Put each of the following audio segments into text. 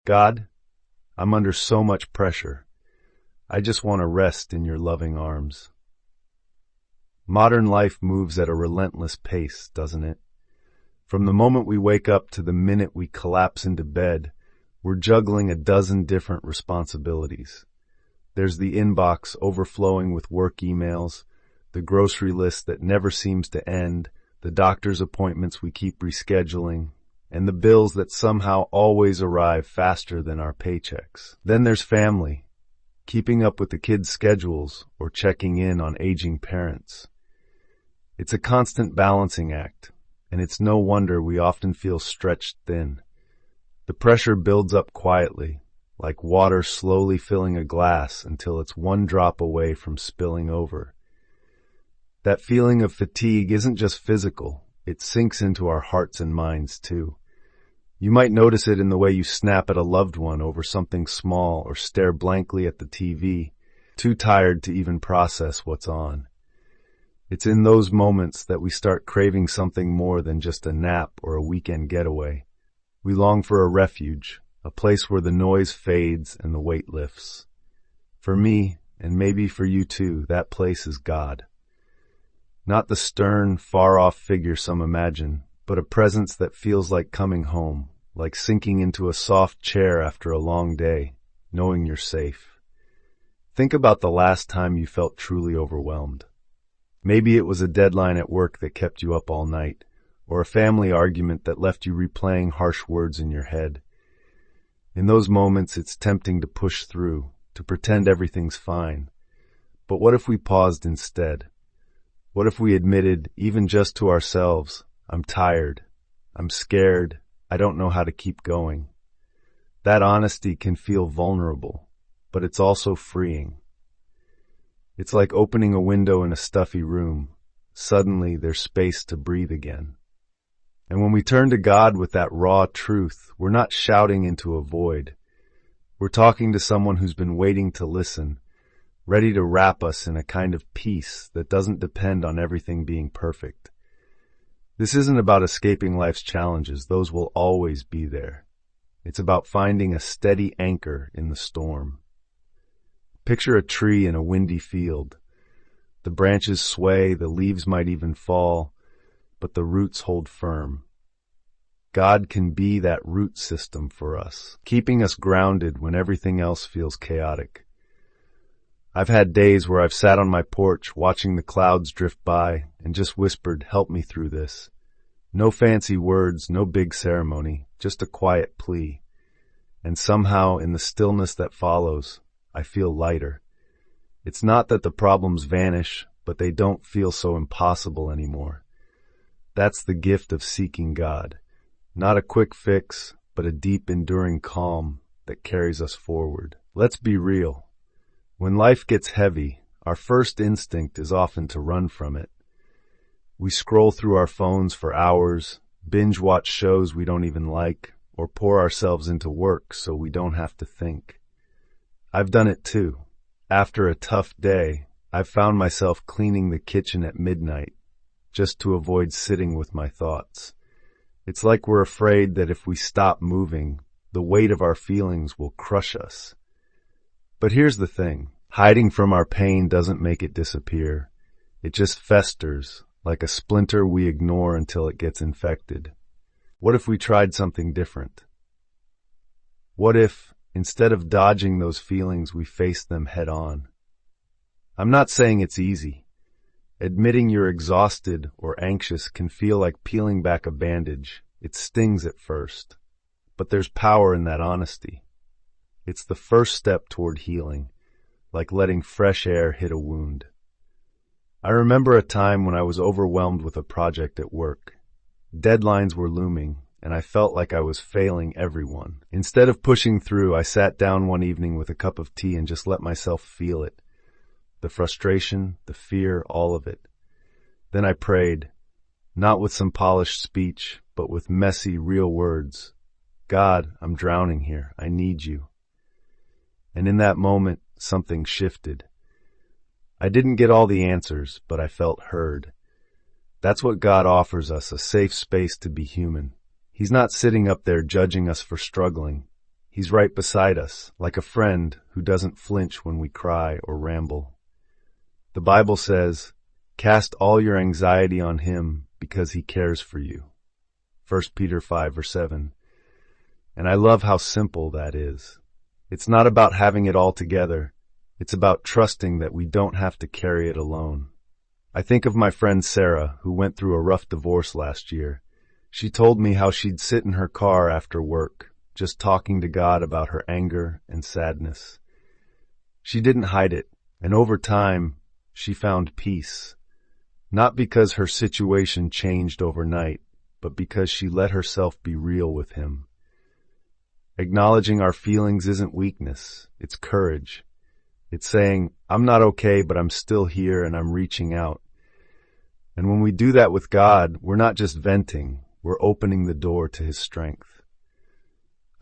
God, I'm under so much pressure. I just want to rest in your loving arms. Modern life moves at a relentless pace, doesn't it? From the moment we wake up to the minute we collapse into bed, we're juggling a dozen different responsibilities. There's the inbox overflowing with work emails, the grocery list that never seems to end, the doctor's appointments we keep rescheduling, and the bills that somehow always arrive faster than our paychecks. Then there's family, keeping up with the kids' schedules or checking in on aging parents. It's a constant balancing act, and it's no wonder we often feel stretched thin. The pressure builds up quietly, like water slowly filling a glass until it's one drop away from spilling over. That feeling of fatigue isn't just physical, it sinks into our hearts and minds too. You might notice it in the way you snap at a loved one over something small or stare blankly at the TV, too tired to even process what's on. It's in those moments that we start craving something more than just a nap or a weekend getaway. We long for a refuge, a place where the noise fades and the weight lifts. For me, and maybe for you too, that place is God. Not the stern, far-off figure some imagine, but a presence that feels like coming home, like sinking into a soft chair after a long day, knowing you're safe. Think about the last time you felt truly overwhelmed. Maybe it was a deadline at work that kept you up all night, or a family argument that left you replaying harsh words in your head. In those moments, it's tempting to push through, to pretend everything's fine. But what if we paused instead? What if we admitted, even just to ourselves, I'm tired, I'm scared, I don't know how to keep going? That honesty can feel vulnerable, but it's also freeing. It's like opening a window in a stuffy room. Suddenly, there's space to breathe again. And when we turn to God with that raw truth, we're not shouting into a void. We're talking to someone who's been waiting to listen, ready to wrap us in a kind of peace that doesn't depend on everything being perfect. This isn't about escaping life's challenges. Those will always be there. It's about finding a steady anchor in the storm. Picture a tree in a windy field. The branches sway, the leaves might even fall, but the roots hold firm. God can be that root system for us, keeping us grounded when everything else feels chaotic. I've had days where I've sat on my porch watching the clouds drift by and just whispered, "Help me through this." No fancy words, no big ceremony, just a quiet plea. And somehow, in the stillness that follows, I feel lighter. It's not that the problems vanish, but they don't feel so impossible anymore. That's the gift of seeking God. Not a quick fix, but a deep, enduring calm that carries us forward. Let's be real. When life gets heavy, our first instinct is often to run from it. We scroll through our phones for hours, binge watch shows we don't even like, or pour ourselves into work so we don't have to think. I've done it too. After a tough day, I've found myself cleaning the kitchen at midnight, just to avoid sitting with my thoughts. It's like we're afraid that if we stop moving, the weight of our feelings will crush us. But here's the thing. Hiding from our pain doesn't make it disappear. It just festers, like a splinter we ignore until it gets infected. What if we tried something different? What if, instead of dodging those feelings, we faced them head on? I'm not saying it's easy. Admitting you're exhausted or anxious can feel like peeling back a bandage. It stings at first. But there's power in that honesty. It's the first step toward healing, like letting fresh air hit a wound. I remember a time when I was overwhelmed with a project at work. Deadlines were looming, and I felt like I was failing everyone. Instead of pushing through, I sat down one evening with a cup of tea and just let myself feel it. The frustration, the fear, all of it. Then I prayed, not with some polished speech, but with messy, real words. God, I'm drowning here. I need you. And in that moment, something shifted. I didn't get all the answers, but I felt heard. That's what God offers us, a safe space to be human. He's not sitting up there judging us for struggling. He's right beside us, like a friend who doesn't flinch when we cry or ramble. The Bible says, "Cast all your anxiety on him because he cares for you." 1 Peter 5 verse 7. And I love how simple that is. It's not about having it all together. It's about trusting that we don't have to carry it alone. I think of my friend Sarah, who went through a rough divorce last year. She told me how she'd sit in her car after work, just talking to God about her anger and sadness. She didn't hide it, and over time, she found peace. Not because her situation changed overnight, but because she let herself be real with him. Acknowledging our feelings isn't weakness, it's courage. It's saying, I'm not okay, but I'm still here and I'm reaching out. And when we do that with God, we're not just venting, we're opening the door to his strength.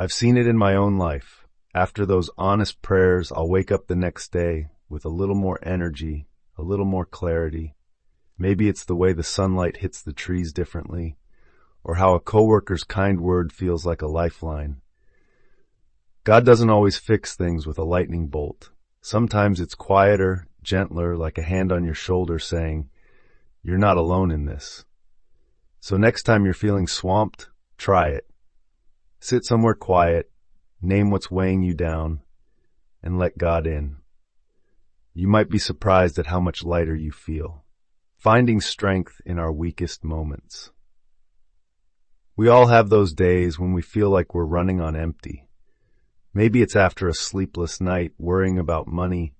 I've seen it in my own life. After those honest prayers, I'll wake up the next day with a little more energy, a little more clarity. Maybe it's the way the sunlight hits the trees differently, or how a coworker's kind word feels like a lifeline. God doesn't always fix things with a lightning bolt. Sometimes it's quieter, gentler, like a hand on your shoulder saying, "You're not alone in this." So next time you're feeling swamped, try it. Sit somewhere quiet, name what's weighing you down, and let God in. You might be surprised at how much lighter you feel. Finding strength in our weakest moments. We all have those days when we feel like we're running on empty. Maybe it's after a sleepless night worrying about money,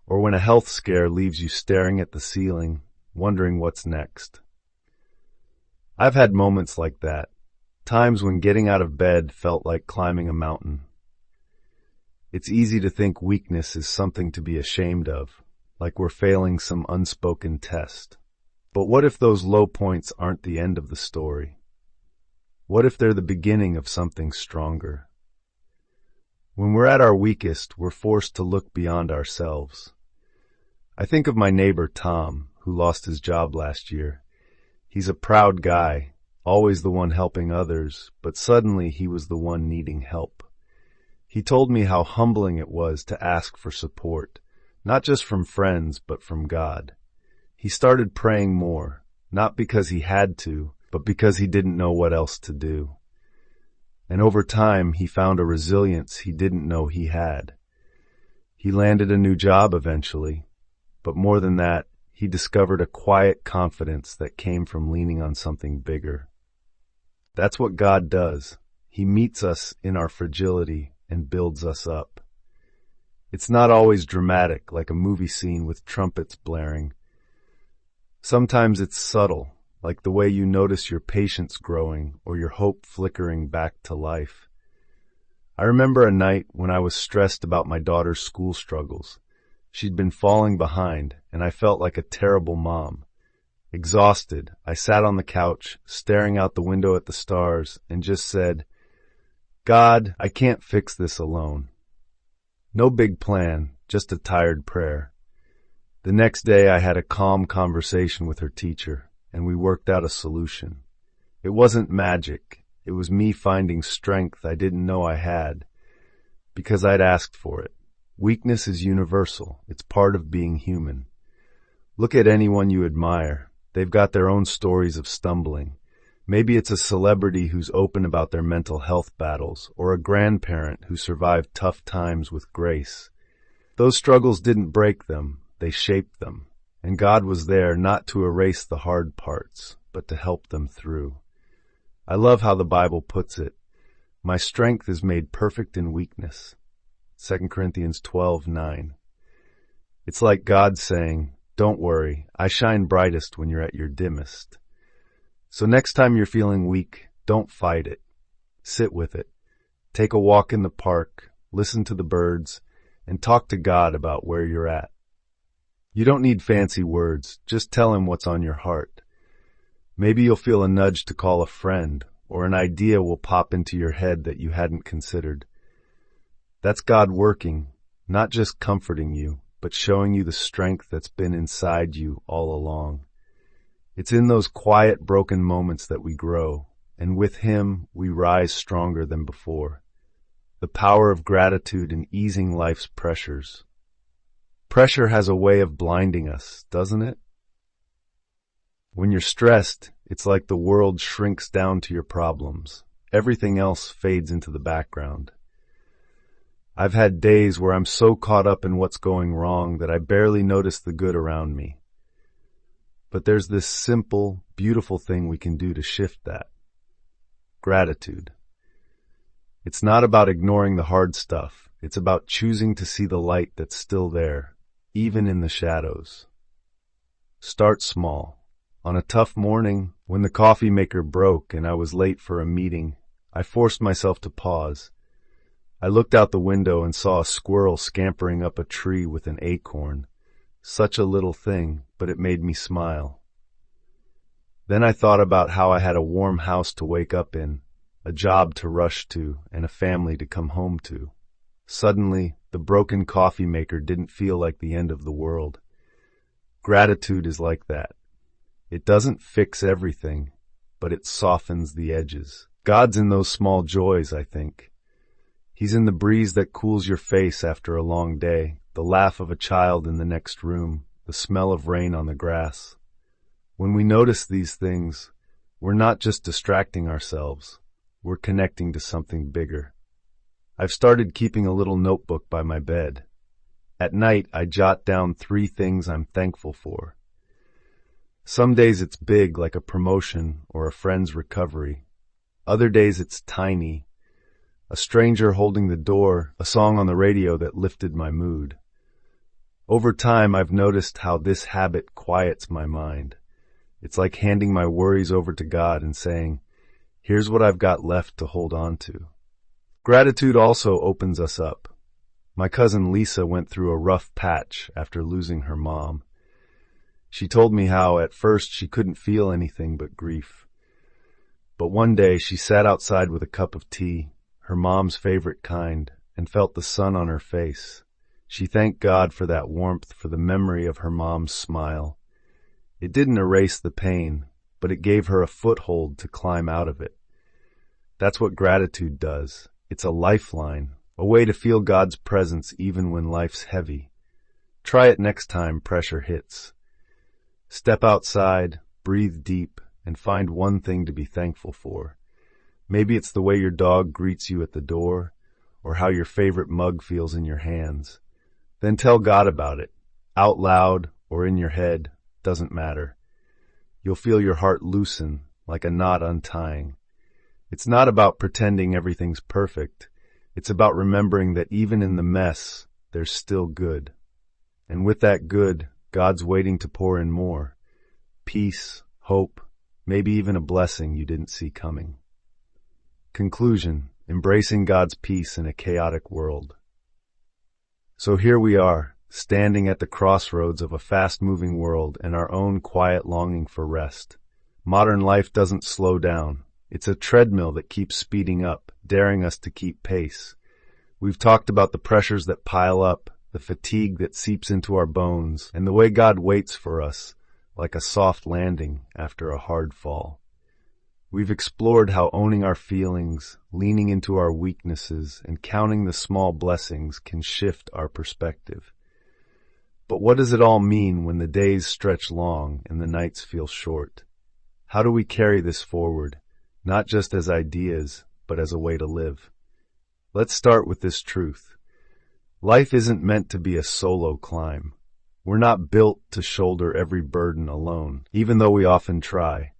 or when a health scare leaves you staring at the ceiling, wondering what's next. I've had moments like that, times when getting out of bed felt like climbing a mountain. It's easy to think weakness is something to be ashamed of, like we're failing some unspoken test. But what if those low points aren't the end of the story? What if they're the beginning of something stronger? When we're at our weakest, we're forced to look beyond ourselves. I think of my neighbor Tom, who lost his job last year. He's a proud guy, always the one helping others, but suddenly he was the one needing help. He told me how humbling it was to ask for support, not just from friends, but from God. He started praying more, not because he had to, but because he didn't know what else to do. And over time, he found a resilience he didn't know he had. He landed a new job eventually, but more than that, he discovered a quiet confidence that came from leaning on something bigger. That's what God does. He meets us in our fragility and builds us up. It's not always dramatic, like a movie scene with trumpets blaring. Sometimes it's subtle, like the way you notice your patience growing or your hope flickering back to life. I remember a night when I was stressed about my daughter's school struggles. She'd been falling behind, and I felt like a terrible mom. Exhausted, I sat on the couch, staring out the window at the stars, and just said, "God, I can't fix this alone." No big plan, just a tired prayer. The next day I had a calm conversation with her teacher, and we worked out a solution. It wasn't magic. It was me finding strength I didn't know I had, because I'd asked for it. Weakness is universal. It's part of being human. Look at anyone you admire. They've got their own stories of stumbling. Maybe it's a celebrity who's open about their mental health battles, or a grandparent who survived tough times with grace. Those struggles didn't break them, they shaped them. And God was there not to erase the hard parts, but to help them through. I love how the Bible puts it. My strength is made perfect in weakness. 2 Corinthians 12:9. It's like God saying, don't worry, I shine brightest when you're at your dimmest. So next time you're feeling weak, don't fight it. Sit with it. Take a walk in the park, listen to the birds, and talk to God about where you're at. You don't need fancy words, just tell him what's on your heart. Maybe you'll feel a nudge to call a friend, or an idea will pop into your head that you hadn't considered. That's God working, not just comforting you, but showing you the strength that's been inside you all along. It's in those quiet, broken moments that we grow, and with him, we rise stronger than before. the power of gratitude in easing life's pressures. Pressure has a way of blinding us, doesn't it? When you're stressed, it's like the world shrinks down to your problems. Everything else fades into the background. I've had days where I'm so caught up in what's going wrong that I barely notice the good around me. But there's this simple, beautiful thing we can do to shift that. Gratitude. It's not about ignoring the hard stuff. It's about choosing to see the light that's still there, even in the shadows. Start small. On a tough morning, when the coffee maker broke and I was late for a meeting, I forced myself to pause. I looked out the window and saw a squirrel scampering up a tree with an acorn. Such a little thing, but it made me smile. Then I thought about how I had a warm house to wake up in, a job to rush to, and a family to come home to. Suddenly, the broken coffee maker didn't feel like the end of the world. Gratitude is like that. It doesn't fix everything, but it softens the edges. God's in those small joys, I think. He's in the breeze that cools your face after a long day, the laugh of a child in the next room, the smell of rain on the grass. When we notice these things, we're not just distracting ourselves, we're connecting to something bigger. I've started keeping a little notebook by my bed. At night, I jot down 3 things I'm thankful for. Some days it's big, like a promotion or a friend's recovery. Other days it's tiny, a stranger holding the door, a song on the radio that lifted my mood. Over time, I've noticed how this habit quiets my mind. It's like handing my worries over to God and saying, here's what I've got left to hold on to. Gratitude also opens us up. My cousin Lisa went through a rough patch after losing her mom. She told me how at first she couldn't feel anything but grief. But one day she sat outside with a cup of tea, her mom's favorite kind, and felt the sun on her face. She thanked God for that warmth, for the memory of her mom's smile. It didn't erase the pain, but it gave her a foothold to climb out of it. That's what gratitude does. It's a lifeline, a way to feel God's presence even when life's heavy. Try it next time pressure hits. Step outside, breathe deep, and find one thing to be thankful for. Maybe it's the way your dog greets you at the door, or how your favorite mug feels in your hands. Then tell God about it, out loud or in your head, doesn't matter. You'll feel your heart loosen, like a knot untying. It's not about pretending everything's perfect. It's about remembering that even in the mess, there's still good. And with that good, God's waiting to pour in more. Peace, hope, maybe even a blessing you didn't see coming. Conclusion: embracing God's peace in a chaotic world. So here we are, standing at the crossroads of a fast-moving world and our own quiet longing for rest. Modern life doesn't slow down. It's a treadmill that keeps speeding up, daring us to keep pace. We've talked about the pressures that pile up, the fatigue that seeps into our bones, and the way God waits for us, like a soft landing after a hard fall. We've explored how owning our feelings, leaning into our weaknesses, and counting the small blessings can shift our perspective. But what does it all mean when the days stretch long and the nights feel short? How do we carry this forward, not just as ideas, but as a way to live? Let's start with this truth. Life isn't meant to be a solo climb. We're not built to shoulder every burden alone, even though we often try.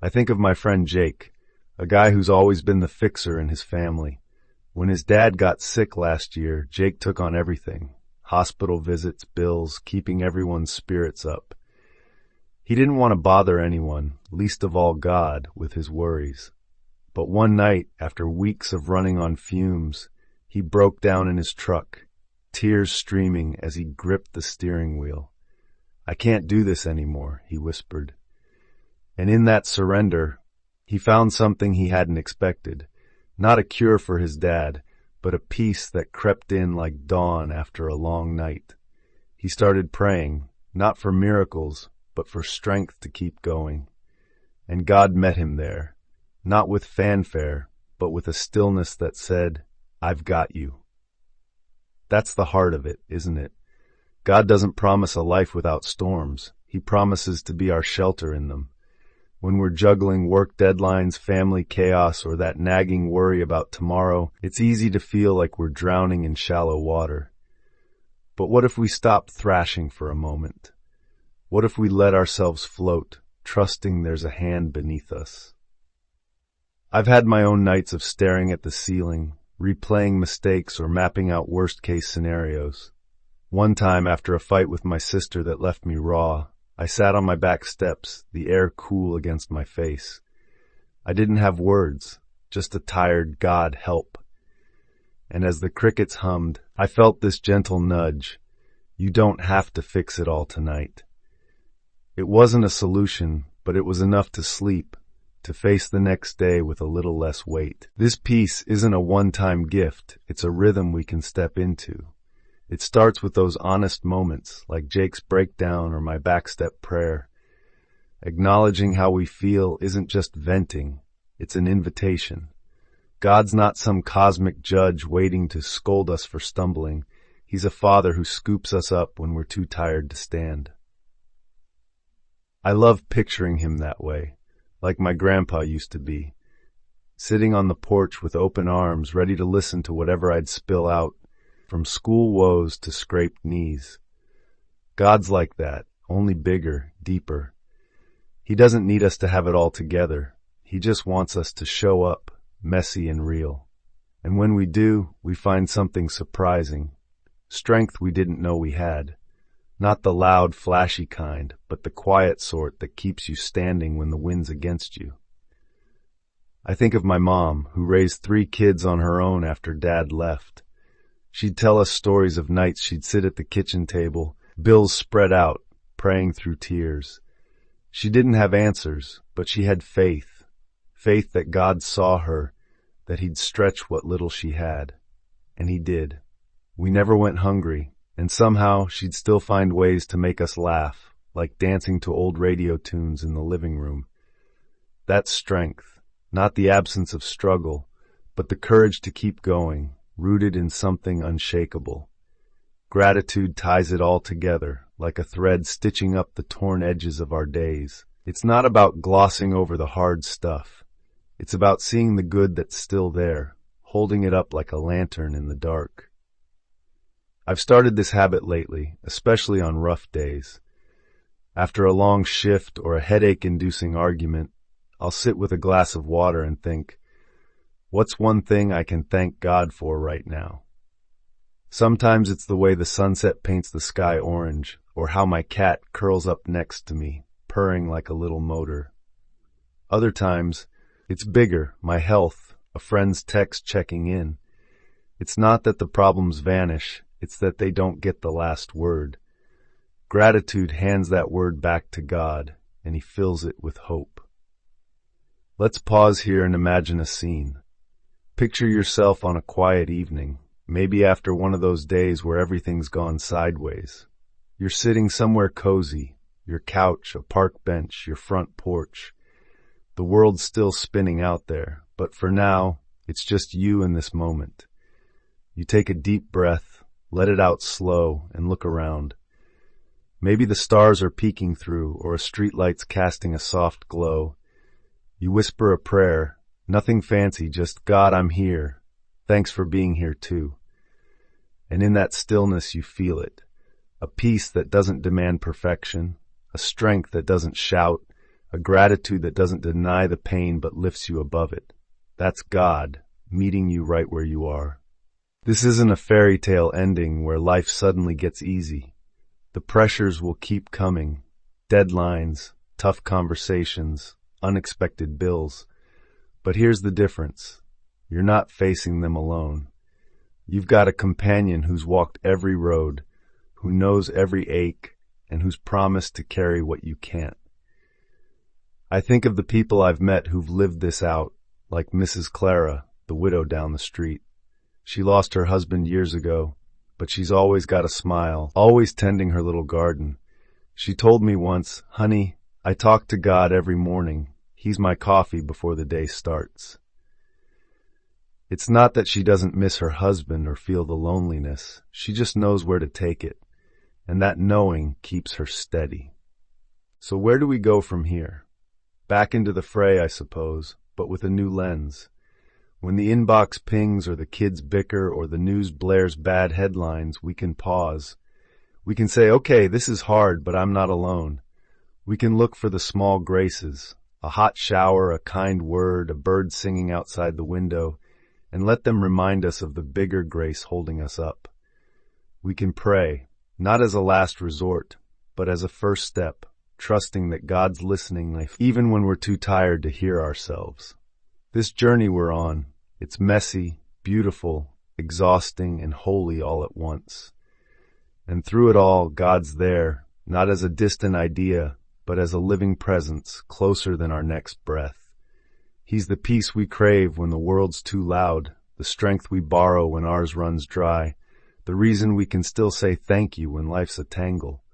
I think of my friend Jake, a guy who's always been the fixer in his family. When his dad got sick last year, Jake took on everything: hospital visits, bills, keeping everyone's spirits up. He didn't want to bother anyone, least of all God, with his worries. But one night, after weeks of running on fumes, he broke down in his truck, tears streaming as he gripped the steering wheel. "I can't do this anymore," he whispered. And in that surrender, he found something he hadn't expected. Not a cure for his dad, but a peace that crept in like dawn after a long night. He started praying, not for miracles, but for strength to keep going. And God met him there, not with fanfare, but with a stillness that said, I've got you. That's the heart of it, isn't it? God doesn't promise a life without storms. He promises to be our shelter in them. When we're juggling work deadlines, family chaos, or that nagging worry about tomorrow, it's easy to feel like we're drowning in shallow water. But what if we stop thrashing for a moment? What if we let ourselves float, trusting there's a hand beneath us? I've had my own nights of staring at the ceiling, replaying mistakes or mapping out worst-case scenarios. One time, after a fight with my sister that left me raw, I sat on my back steps, the air cool against my face. I didn't have words, just a tired "God help." And as the crickets hummed, I felt this gentle nudge. You don't have to fix it all tonight. It wasn't a solution, but it was enough to sleep, to face the next day with a little less weight. This peace isn't a one-time gift, it's a rhythm we can step into. It starts with those honest moments, like Jake's breakdown or my backstep prayer. Acknowledging how we feel isn't just venting, it's an invitation. God's not some cosmic judge waiting to scold us for stumbling. He's a father who scoops us up when we're too tired to stand. I love picturing him that way, like my grandpa used to be, sitting on the porch with open arms, ready to listen to whatever I'd spill out, from school woes to scraped knees. God's like that, only bigger, deeper. He doesn't need us to have it all together. He just wants us to show up, messy and real. And when we do, we find something surprising, strength we didn't know we had. Not the loud, flashy kind, but the quiet sort that keeps you standing when the wind's against you. I think of my mom, who raised 3 kids on her own after Dad left. She'd tell us stories of nights she'd sit at the kitchen table, bills spread out, praying through tears. She didn't have answers, but she had faith. Faith that God saw her, that he'd stretch what little she had. And he did. We never went hungry, and somehow she'd still find ways to make us laugh, like dancing to old radio tunes in the living room. That's strength, not the absence of struggle, but the courage to keep going, rooted in something unshakable. Gratitude ties it all together, like a thread stitching up the torn edges of our days. It's not about glossing over the hard stuff. It's about seeing the good that's still there, holding it up like a lantern in the dark. I've started this habit lately, especially on rough days. After a long shift or a headache-inducing argument, I'll sit with a glass of water and think, what's one thing I can thank God for right now? Sometimes it's the way the sunset paints the sky orange, or how my cat curls up next to me, purring like a little motor. Other times, it's bigger, my health, a friend's text checking in. It's not that the problems vanish, it's that they don't get the last word. Gratitude hands that word back to God, and he fills it with hope. Let's pause here and imagine a scene. Picture yourself on a quiet evening, maybe after one of those days where everything's gone sideways. You're sitting somewhere cozy, your couch, a park bench, your front porch. The world's still spinning out there, but for now, it's just you in this moment. You take a deep breath, let it out slow, and look around. Maybe the stars are peeking through, or a streetlight's casting a soft glow. You whisper a prayer, nothing fancy, just God, I'm here. Thanks for being here too. And in that stillness you feel it. A peace that doesn't demand perfection, a strength that doesn't shout, a gratitude that doesn't deny the pain but lifts you above it. That's God, meeting you right where you are. This isn't a fairy tale ending where life suddenly gets easy. The pressures will keep coming. Deadlines, tough conversations, unexpected bills. But here's the difference. You're not facing them alone. You've got a companion who's walked every road, who knows every ache, and who's promised to carry what you can't. I think of the people I've met who've lived this out, like Mrs. Clara, the widow down the street. She lost her husband years ago, but she's always got a smile, always tending her little garden. She told me once, "Honey, I talk to God every morning. He's my coffee before the day starts." It's not that she doesn't miss her husband or feel the loneliness. She just knows where to take it, and that knowing keeps her steady. So where do we go from here? Back into the fray, I suppose, but with a new lens. When the inbox pings or the kids bicker or the news blares bad headlines, we can pause. We can say, okay, this is hard, but I'm not alone. We can look for the small graces, a hot shower, a kind word, a bird singing outside the window, and let them remind us of the bigger grace holding us up. We can pray, not as a last resort, but as a first step, trusting that God's listening even when we're too tired to hear ourselves. This journey we're on, it's messy, beautiful, exhausting, and holy all at once. And through it all, God's there, not as a distant idea, but as a living presence closer than our next breath. He's the peace we crave when the world's too loud, the strength we borrow when ours runs dry, the reason we can still say thank you when life's a tangle.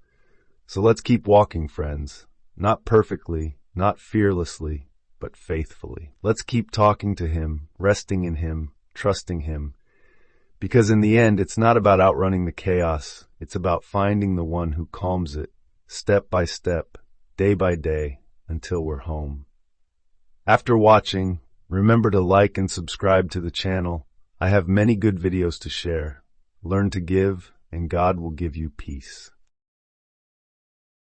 So let's keep walking, friends. Not perfectly, not fearlessly, but faithfully. Let's keep talking to Him, resting in Him, trusting Him. Because in the end, it's not about outrunning the chaos. It's about finding the one who calms it, step by step, day by day, until we're home. After watching, remember to like and subscribe to the channel. I have many good videos to share. Learn to give, and God will give you peace.